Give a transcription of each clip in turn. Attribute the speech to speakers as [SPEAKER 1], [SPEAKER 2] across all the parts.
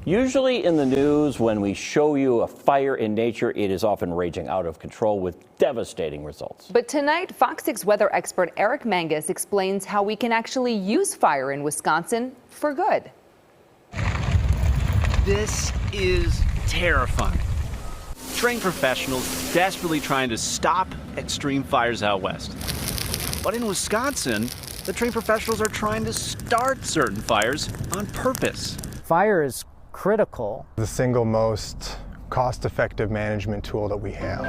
[SPEAKER 1] Usually in the news, when we show you a fire in nature, it is often raging out of control with devastating results.
[SPEAKER 2] But tonight, Fox 6 weather expert Eric Mangus explains how we can actually use fire in Wisconsin for good.
[SPEAKER 3] This is terrifying. Trained professionals desperately trying to stop extreme fires out west. But in Wisconsin, the trained professionals are trying to start certain fires on purpose.
[SPEAKER 4] Fire is critical.
[SPEAKER 5] The single most cost-effective management tool that we have.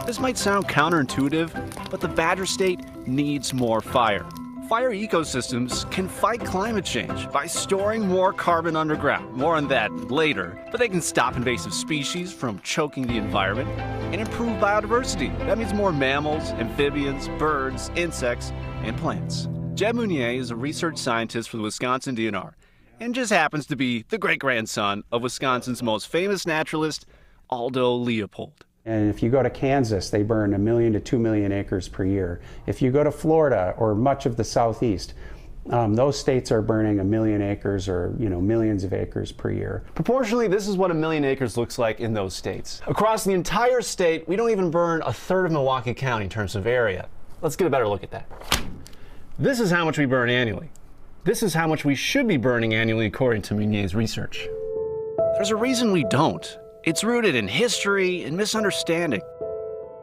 [SPEAKER 3] This might sound counterintuitive, but the Badger State needs more fire. Fire ecosystems can fight climate change by storing more carbon underground. More on that later. But they can stop invasive species from choking the environment and improve biodiversity. That means more mammals, amphibians, birds, insects, and plants. Jeb Mounier is a research scientist for the Wisconsin DNR and just happens to be the great-grandson of Wisconsin's most famous naturalist, Aldo Leopold.
[SPEAKER 6] And if you go to Kansas, they burn 1 million to 2 million acres per year. If you go to Florida or much of the Southeast, those states are burning 1 million acres or millions of acres per year.
[SPEAKER 7] Proportionally, this is what 1 million acres looks like in those states. Across the entire state, we don't even burn a third of Milwaukee County in terms of area. Let's get a better look at that. This is how much we burn annually. This is how much we should be burning annually according to Mounier's research.
[SPEAKER 3] There's a reason we don't. It's rooted in history and misunderstanding.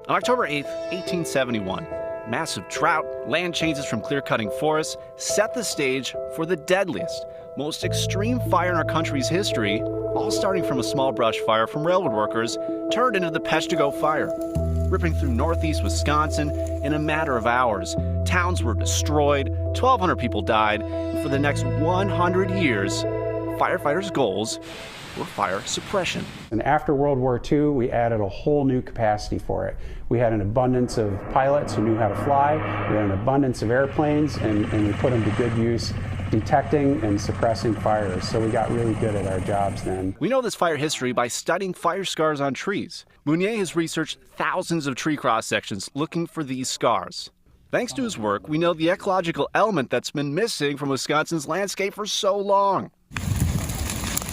[SPEAKER 3] On October 8th, 1871, massive drought, land changes from clear-cutting forests set the stage for the deadliest, most extreme fire in our country's history, all starting from a small brush fire from railroad workers turned into the Peshtigo Fire. Ripping through northeast Wisconsin in a matter of hours, towns were destroyed, 1,200 people died, and for the next 100 years, firefighters' goals were fire suppression.
[SPEAKER 6] And after World War II, we added a whole new capacity for it. We had an abundance of pilots who knew how to fly, we had an abundance of airplanes, and we put them to good use detecting and suppressing fires. So we got really good at our jobs then.
[SPEAKER 3] We know this fire history by studying fire scars on trees. Mounier has researched thousands of tree cross-sections looking for these scars. Thanks to his work, we know the ecological element that's been missing from Wisconsin's landscape for so long.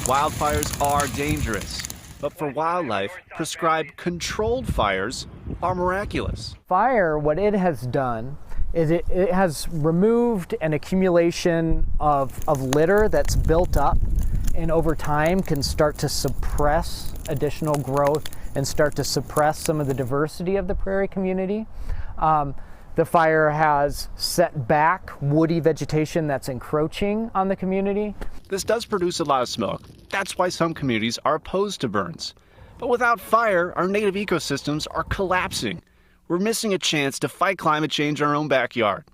[SPEAKER 3] Wildfires are dangerous, but for wildlife, prescribed controlled fires are miraculous.
[SPEAKER 4] Fire, what it has done is it has removed an accumulation of litter that's built up and over time can start to suppress additional growth and start to suppress some of the diversity of the prairie community. The fire has set back woody vegetation that's encroaching on the community.
[SPEAKER 3] This does produce a lot of smoke. That's why some communities are opposed to burns. But without fire, our native ecosystems are collapsing. We're missing a chance to fight climate change in our own backyard.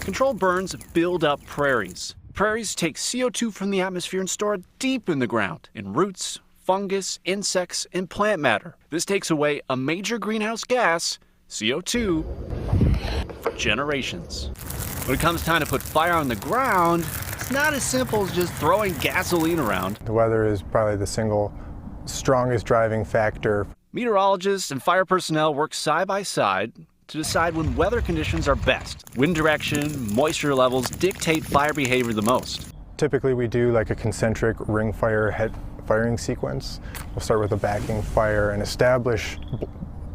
[SPEAKER 3] Controlled burns build up prairies. Prairies take CO2 from the atmosphere and store it deep in the ground, in roots, fungus, insects, and plant matter. This takes away a major greenhouse gas, CO2, for generations. When it comes time to put fire on the ground, it's not as simple as just throwing gasoline around.
[SPEAKER 5] The weather is probably the single strongest driving factor.
[SPEAKER 3] Meteorologists and fire personnel work side by side to decide when weather conditions are best. Wind direction, moisture levels dictate fire behavior the most.
[SPEAKER 5] Typically we do like a concentric ring fire head firing sequence. We'll start with a backing fire and establish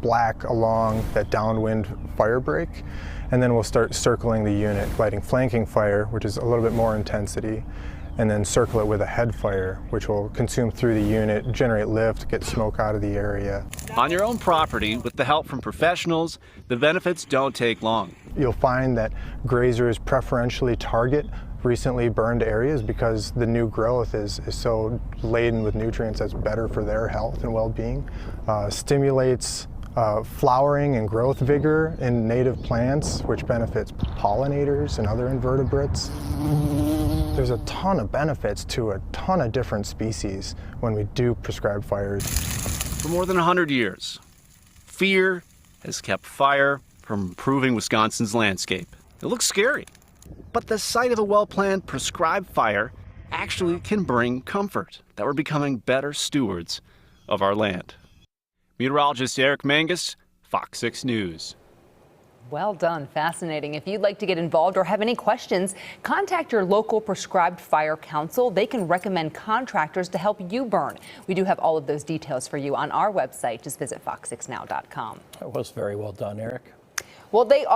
[SPEAKER 5] black along that downwind fire break, and then we'll start circling the unit, lighting flanking fire, which is a little bit more intensity, and then circle it with a head fire, which will consume through the unit, generate lift, get smoke out of the area.
[SPEAKER 3] On your own property, with the help from professionals, the benefits don't take long.
[SPEAKER 5] You'll find that grazers preferentially target recently burned areas because the new growth is so laden with nutrients that's better for their health and well-being. Stimulates flowering and growth vigor in native plants, which benefits pollinators and other invertebrates. There's a ton of benefits to a ton of different species when we do prescribe fires.
[SPEAKER 3] For more than 100 years, fear has kept fire from improving Wisconsin's landscape. It looks scary, but the sight of a well-planned prescribed fire actually can bring comfort that we're becoming better stewards of our land. Meteorologist Eric Mangus, Fox 6 News.
[SPEAKER 2] Well done. Fascinating. If you'd like to get involved or have any questions, contact your local prescribed fire council. They can recommend contractors to help you burn. We do have all of those details for you on our website. Just visit fox6now.com.
[SPEAKER 1] That was very well done, Eric.
[SPEAKER 2] Well, they are